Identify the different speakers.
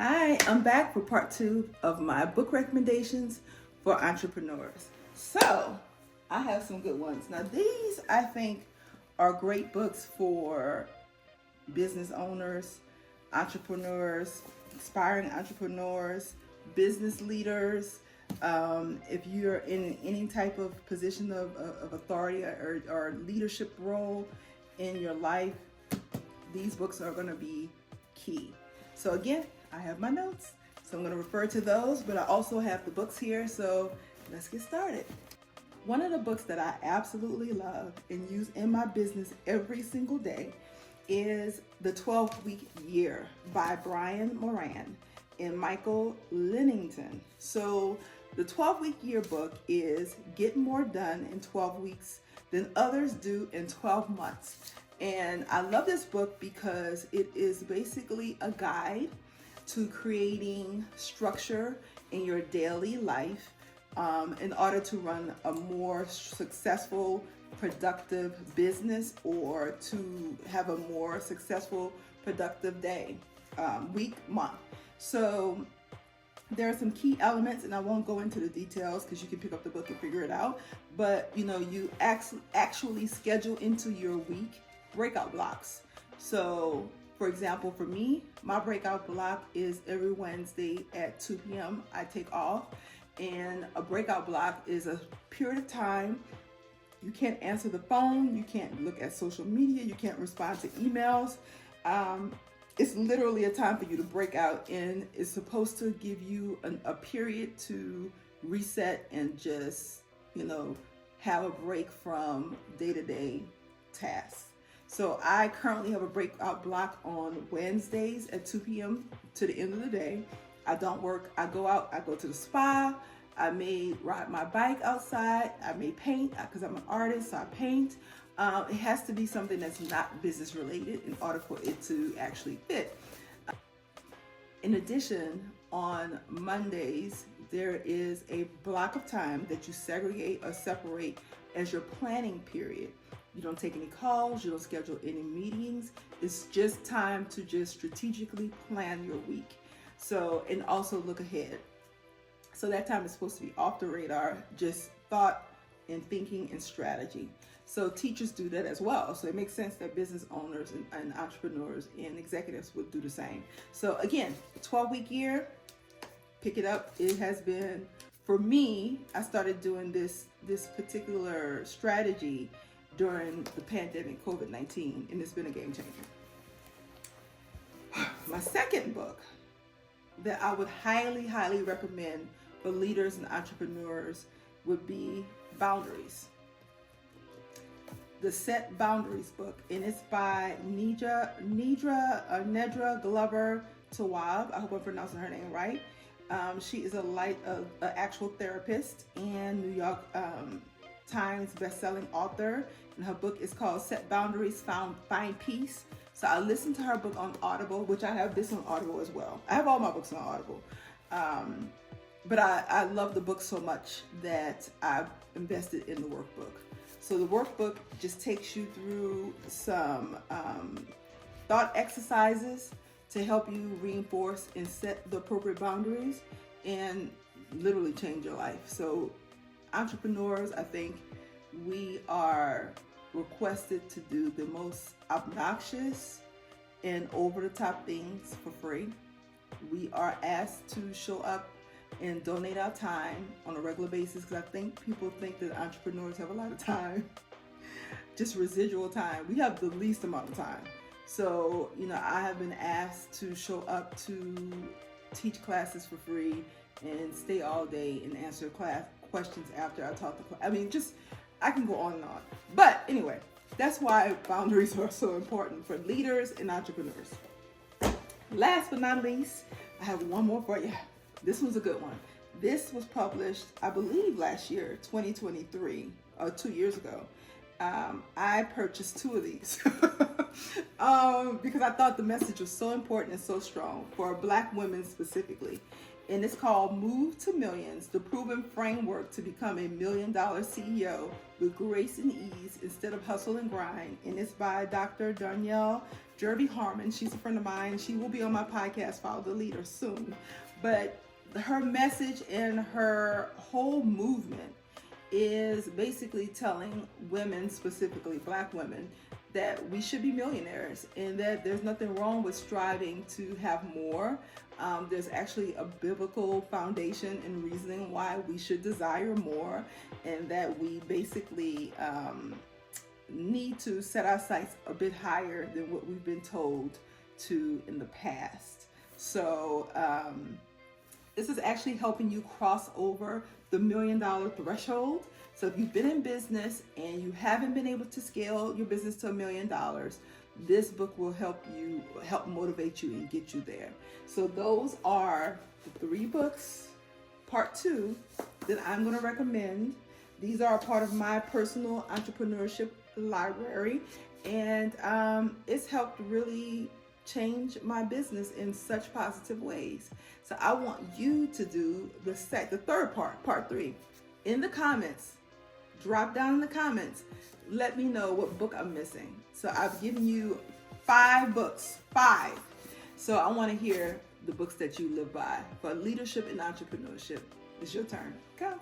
Speaker 1: Hi, I'm back for part two of my book recommendations for entrepreneurs. So, I have some good ones. Now, these I think are great books for business owners, entrepreneurs, aspiring entrepreneurs, business leaders. If you're in any type of position of authority or leadership role in your life, these books are going to be key. So again, I have my notes, so I'm going to refer to those, but I also have the books here, so let's get started. One of the books that I absolutely love and use in my business every single day is The 12-Week Year by Brian Moran and Michael Lennington. So the 12-Week Year book is get more done in 12 weeks than others do in 12 months. And I love this book because it is basically a guide to creating structure in your daily life in order to run a more successful, productive business or to have a more successful, productive day, week, month. So there are some key elements, and I won't go into the details because you can pick up the book and figure it out. But you actually schedule into your week breakout blocks. So for example, for me, my breakout block is every Wednesday at 2 p.m. I take off, and a breakout block is a period of time you can't answer the phone, you can't look at social media, you can't respond to emails. It's literally a time for you to break out, and it's supposed to give you a period to reset and just have a break from day-to-day tasks. So I currently have a breakout block on Wednesdays at 2 p.m. to the end of the day. I don't work. I go out. I go to the spa. I may ride my bike outside. I may paint because I'm an artist, so I paint. It has to be something that's not business related in order for it to actually fit. In addition, on Mondays, there is a block of time that you segregate or separate as your planning period. You don't take any calls, you don't schedule any meetings. It's just time to just strategically plan your week. So, and also look ahead. So that time is supposed to be off the radar, just thought and thinking and strategy. So teachers do that as well. So it makes sense that business owners and entrepreneurs and executives would do the same. So again, 12-week year, pick it up. It has been, for me, I started doing this particular strategy during the pandemic, COVID-19, and it's been a game changer. My second book that I would highly, highly recommend for leaders and entrepreneurs would be Boundaries. The Set Boundaries book, and it's by Nedra Glover Tawwab. I hope I'm pronouncing her name right. She is an actual therapist and New York Times best-selling author, and her book is called Set Boundaries, Find Peace. So I listened to her book on Audible, which I have this on Audible as well. I have all my books on Audible. But I love the book so much that I've invested in the workbook. So the workbook just takes you through some thought exercises to help you reinforce and set the appropriate boundaries and literally change your life. So entrepreneurs, I think we are requested to do the most obnoxious and over-the-top things for free. We are asked to show up and donate our time on a regular basis because I think people think that entrepreneurs have a lot of time, just residual time. We have the least amount of time. So, I have been asked to show up to teach classes for free and stay all day and answer questions after I taught the class. I mean, I can go on and on. But anyway, that's why boundaries are so important for leaders and entrepreneurs. Last but not least, I have one more for you. This was a good one. This was published, I believe, last year, 2023, or 2 years ago. I purchased 2 of these because I thought the message was so important and so strong for Black women specifically. and it's called Move to Millions, the proven framework to become a $1 million CEO with grace and ease instead of hustle and grind. And it's by Dr. Danielle Jervey Harmon. She's a friend of mine. She will be on my podcast, Follow the Leader, soon. But her message and her whole movement is basically telling women, specifically Black women, that we should be millionaires and that there's nothing wrong with striving to have more. There's actually a biblical foundation and reasoning why we should desire more, and that we basically need to set our sights a bit higher than what we've been told to in the past. So this is actually helping you cross over the $1 million threshold. So if you've been in business and you haven't been able to scale your business to $1 million, this book will help motivate you and get you there. So those are the 3 books, part 2, that I'm going to recommend. These are a part of my personal entrepreneurship library, and it's helped really change my business in such positive ways. So I want you to do the third part 3, in the comments. Drop down in the comments. Let me know what book I'm missing. So I've given you 5 books. 5. So I want to hear the books that you live by for leadership and entrepreneurship. It's your turn. Go.